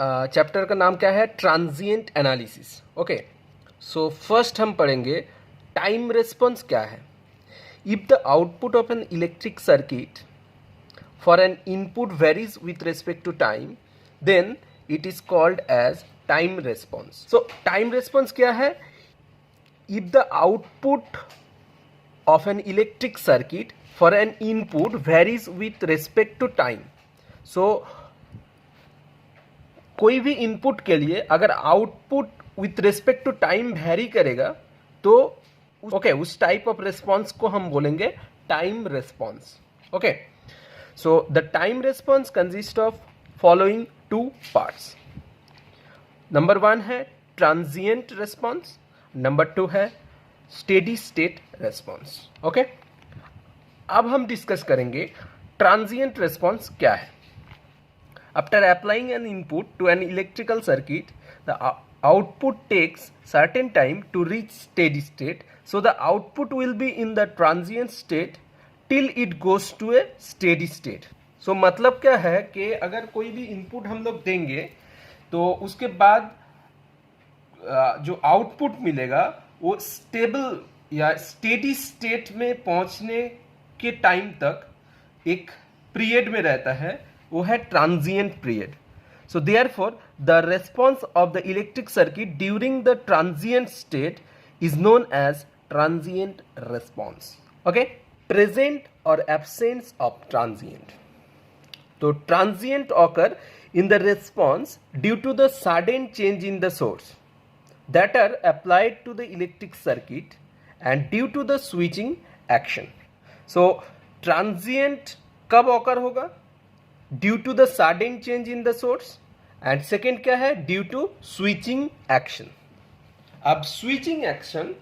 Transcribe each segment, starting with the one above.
Chapter का नाम क्या है? Transient analysis. Okay, so first हम पढ़ेंगे टाइम रिस्पॉन्स क्या है। If the output of an electric circuit for an input varies with respect to time, then it is called as time response. So time response क्या है? If the output of an electric circuit for an input varies with respect to time. So कोई भी input के लिए अगर output with respect to time vary करेगा तो उस टाइप ऑफ रिस्पॉन्स को हम बोलेंगे time response. Okay, so the time response consist of following two parts. Number 1 है ट्रांजिएंट रिस्पॉन्स, नंबर 2 है स्टेडी स्टेट रेस्पॉन्स। ओके, अब हम डिस्कस करेंगे ट्रांजिएंट रेस्पॉन्स क्या है। After applying an input to an electrical circuit, the output takes certain time to reach steady state, so the output will be in the transient state till it goes to a steady state. So मतलब क्या है कि अगर कोई भी input हम लोग देंगे तो उसके बाद जो आउटपुट मिलेगा वो स्टेबल या स्टेडी स्टेट में पहुंचने के टाइम तक एक पीरियड में रहता है, वो है transient period. So therefore the response of the electric circuit during the transient state is known as transient response. Okay, present और एब्सेंस ऑफ ट्रांजिएंट। तो transient occur in the response due to the sudden change in the source that are applied to the electric circuit and due to the switching action. So transient कब occur होगा? Due to the sudden change in the source, and second क्या है? Due to switching action. अब switching action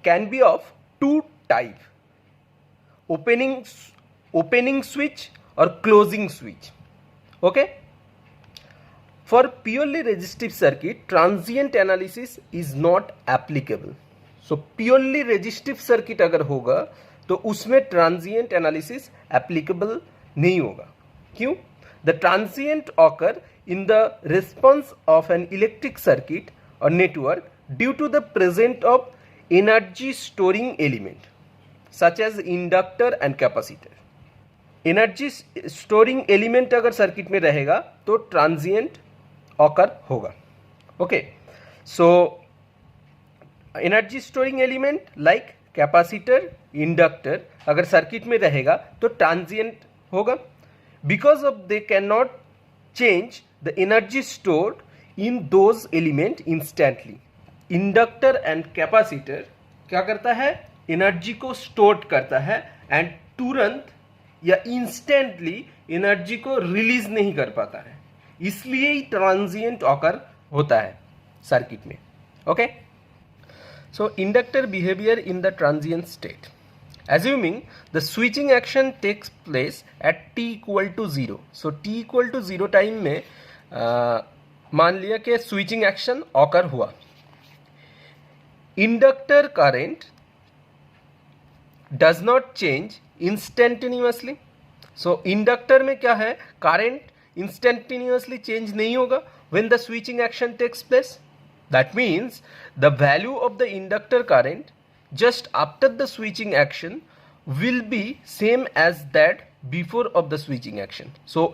can be of two type, opening switch और closing switch. Okay, for purely resistive circuit, transient analysis is not applicable. So purely resistive circuit अगर होगा तो उसमें transient analysis applicable नहीं होगा। क्यों? The transient occur in the response of an electric circuit or network due to the presence of energy storing element such as inductor and capacitor. Energy storing element अगर circuit में रहेगा तो transient occur होगा। Okay, so energy storing element like capacitor, inductor अगर circuit में रहेगा तो transient होगा, because of they can not change the energy stored in those element instantly. Inductor and capacitor क्या करता है? एनर्जी को स्टोर करता है एंड तुरंत या इंस्टेंटली एनर्जी को रिलीज नहीं कर पाता है, इसलिए ही ट्रांजिएंट ऑकर होता है सर्किट में। Okay, so inductor behaviour in the transient state, assuming the switching action takes place at t equal to 0. so t equal to 0 time में मान लिया कि स्विचिंग एक्शन ऑकर हुआ। Inductor current does not change instantaneously. So inductor में क्या है? Current instantaneously change नहीं होगा when the switching action takes place. That means the value of the inductor current just after the switching action will be same as that before of the switching action. So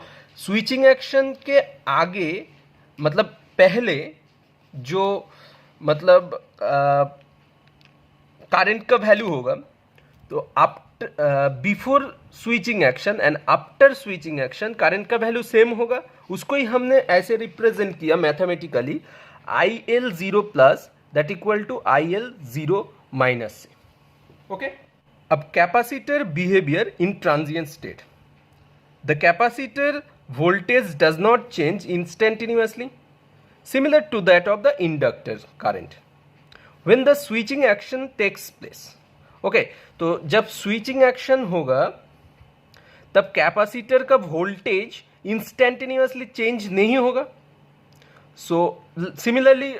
switching action के आगे मतलब पहले जो मतलब current का value होगा तो before switching action and after switching action current का वैल्यू सेम होगा। उसको ही हमने ऐसे रिप्रेजेंट किया mathematically, IL0 plus that equal to IL0 minus से। ओके, अब capacitor behaviour in transient state. The capacitor voltage does not change instantaneously similar to that of the inductor current when the switching action takes place. Okay, तो जब switching action होगा तब capacitor का voltage instantaneously change नहीं होगा। So similarly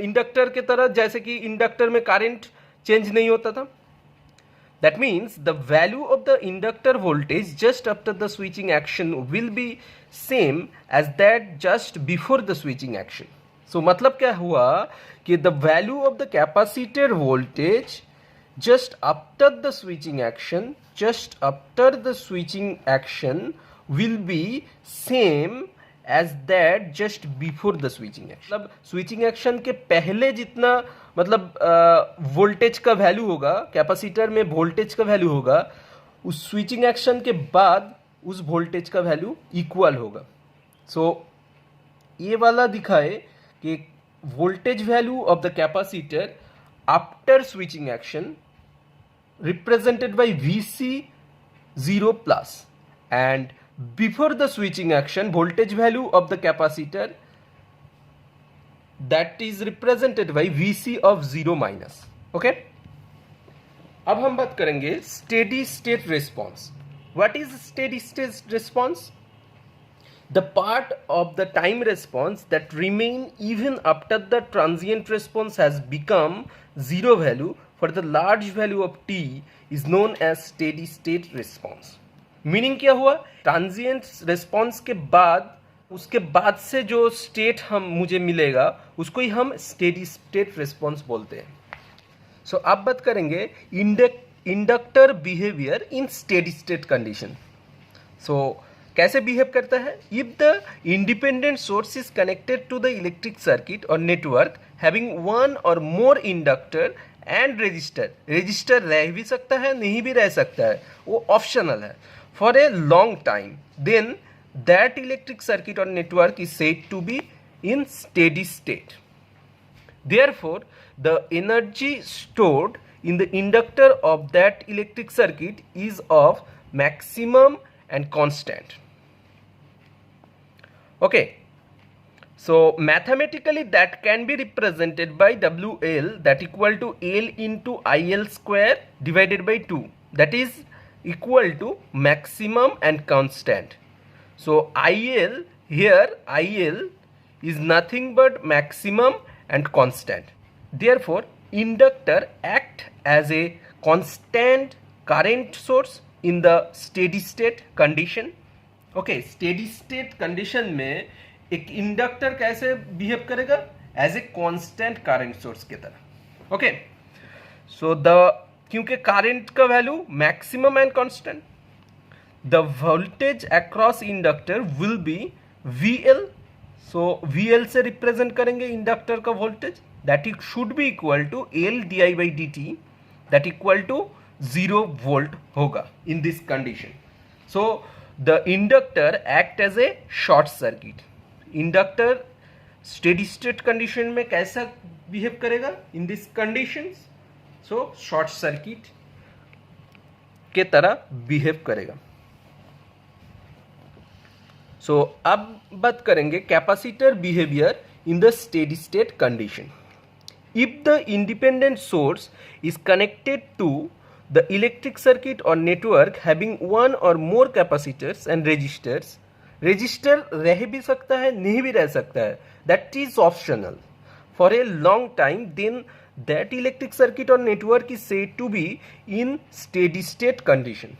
inductor के तरह, जैसे कि इंडक्टर में करंट चेंज नहीं होता था, That means the value of the inductor voltage just after the switching action will be same as that just before the switching action. So मतलब क्या हुआ कि the value of the capacitor voltage just after the switching action will be same as that just before the switching action. मतलब switching action के पहले जितना मतलब voltage का वैल्यू होगा, कैपेसिटर में वोल्टेज का वैल्यू होगा, उस स्विचिंग एक्शन के बाद उस वोल्टेज का वैल्यू इक्वल होगा. सो ये वाला दिखाए कि voltage value of the capacitor after switching action represented by VC0 plus, and before the switching action voltage value of the capacitor that is represented by VC of 0 minus. Okay, अब हम बात करेंगे steady state response. What is steady state response? The part of the time response that remain even after the transient response has become zero value for the large value of t is known as steady state response. Meaning क्या हुआ? Transient response के बाद उसके बाद से जो state हम मुझे मिलेगा उसको ही हम steady state response बोलते हैं. So अब बात करेंगे inductor behavior in steady state condition. So कैसे बिहेव करता है? If the independent source is connected to the electric circuit or network having one or more inductor and register रह भी सकता है, नहीं भी रह सकता है, वो ऑप्शनल है, for a long time, then that electric circuit or network is said to be in steady state. Therefore the energy stored in the inductor of that electric circuit is of maximum and constant. Okay, so mathematically that can be represented by WL that equal to L into IL square divided by 2, that is equal to maximum and constant. So IL here, IL is nothing but maximum and constant. Therefore inductor act as a constant current source in the steady state condition. Okay, steady state condition में एक inductor कैसे behave करेगा? As a constant current source की तरह. Okay, so क्योंकि current का value maximum and constant, the voltage across inductor will be VL. So VL से represent करेंगे इंडक्टर का voltage, that it should be equal to L di by dt, that equal to 0 volt होगा in this condition. So the inductor act as a short circuit. Inductor steady state condition में कैसा behave करेगा in these conditions? So short circuit के तरह behave करेगा. So अब बात करेंगे capacitor behavior in the steady state condition. If the independent source is connected to the electric circuit or network having one or more capacitors and resistors, register रह भी सकता है, नहीं भी रह सकता है, that is optional, for a long time, then that electric circuit or network is said to be in steady state condition.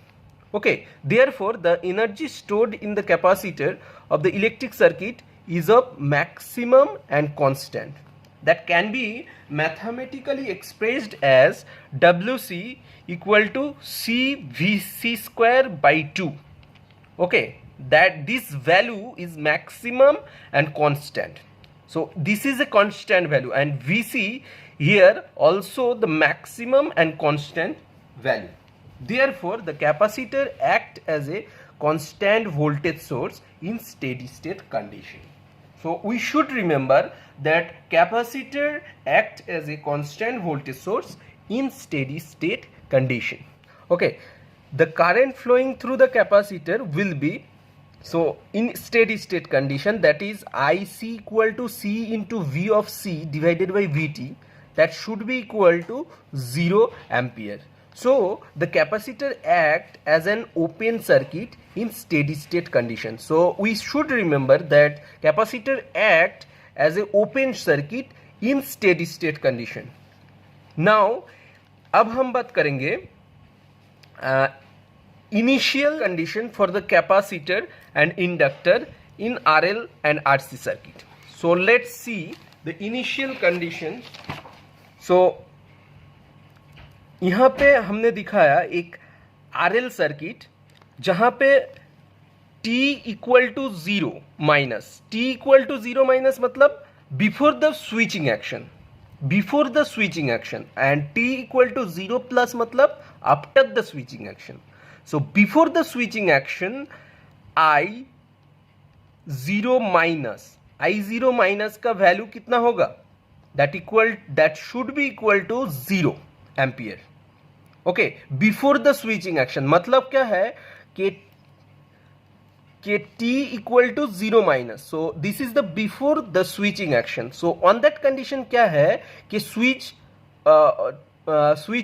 Okay, therefore the energy stored in the capacitor of the electric circuit is of maximum and constant, that can be mathematically expressed as WC equal to CVC square by 2. Okay, that this value is maximum and constant. So this is a constant value, and VC here also the maximum and constant value. Therefore the capacitor act as a constant voltage source in steady state condition. So we should remember that capacitor act as a constant voltage source in steady state condition. Okay, the current flowing through the capacitor will be, so in steady state condition, that is IC equal to C into V of C divided by VT, that should be equal to 0 ampere. So the capacitor act as an open circuit in steady state condition. So we should remember that capacitor act as a open circuit in steady state condition. Now अब हम बात करेंगे initial condition for the capacitor and inductor in RL and RC circuit. So let's see the initial condition. So यहाँ पे हमने दिखाया एक RL circuit जहाँ पे t equal to 0 minus, t equal to 0 minus मतलब before the switching action, before the switching action, and t equal to 0 plus मतलब after the switching action. So before the switching action I0 minus का value कितना होगा? That should be equal to 0 ampere. Okay, before the switching action मतलब क्या है कि t equal to 0 minus. So this is the before the switching action. So on that condition क्या है कि स्विच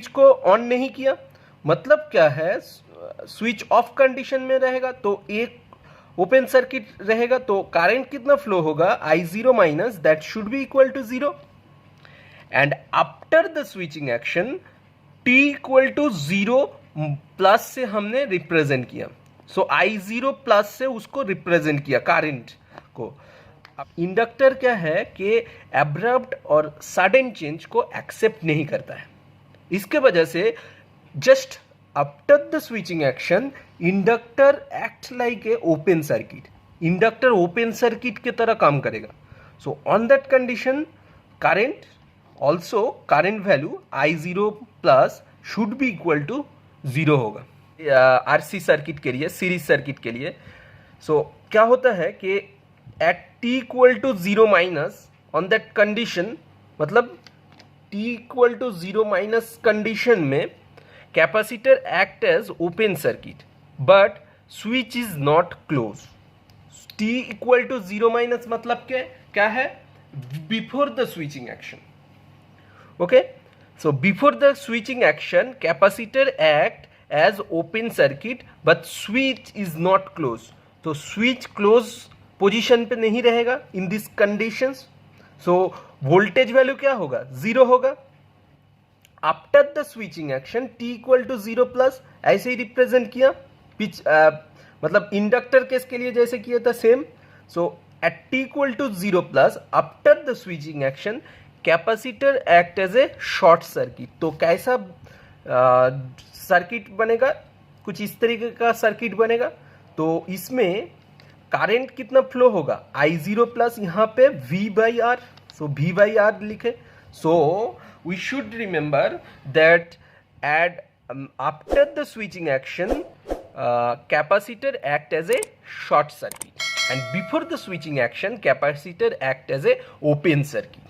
को ऑन नहीं किया, मतलब क्या है, स्विच ऑफ कंडीशन में रहेगा तो एक ओपन सर्किट रहेगा, तो करंट कितना फ्लो होगा? I0 minus, that should be equal to 0. And after the switching action t equal to 0 plus से हमने रिप्रेजेंट किया. सो I0 प्लस से उसको रिप्रेजेंट किया करंट को. इंडक्टर क्या है कि एब्रप्ट और सडन चेंज को एक्सेप्ट नहीं करता है. इसके वजह से just after the switching action inductor act like a open circuit. Inductor open circuit की तरह काम करेगा. So on that condition current also, current value I0 plus should be equal to 0 होगा. RC सर्किट के लिए, सीरीज सर्किट के लिए. सो क्या होता है कि at t equal to 0 minus, on that condition मतलब t equal to 0 minus condition में capacitor act as open circuit but switch is not close. t equal to 0 minus मतलब क्या है? Before the switching action. Okay, so before the switching action capacitor act as open circuit but switch is not closed. तो switch close position पे नहीं रहेगा in these conditions. so voltage value क्या होगा? 0 होगा. after the switching action t equal to 0 plus, ऐसे ही represent किया मतलब इंडक्टर केस के लिए जैसे किया था same. so at t equal to 0 plus after the switching action capacitor act as a short circuit. तो कैसा सर्किट बनेगा? कुछ इस तरीके का सर्किट बनेगा. तो इसमें करंट कितना फ्लो होगा? I0 प्लस यहाँ पे V/R. सो V/R लिखे. So we should remember that at after the switching action capacitor act as a short circuit and before the switching action capacitor act as a open circuit.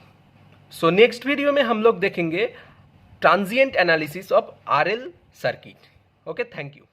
So next video में हम लोग देखेंगे transient analysis of RL circuit. Okay, thank you.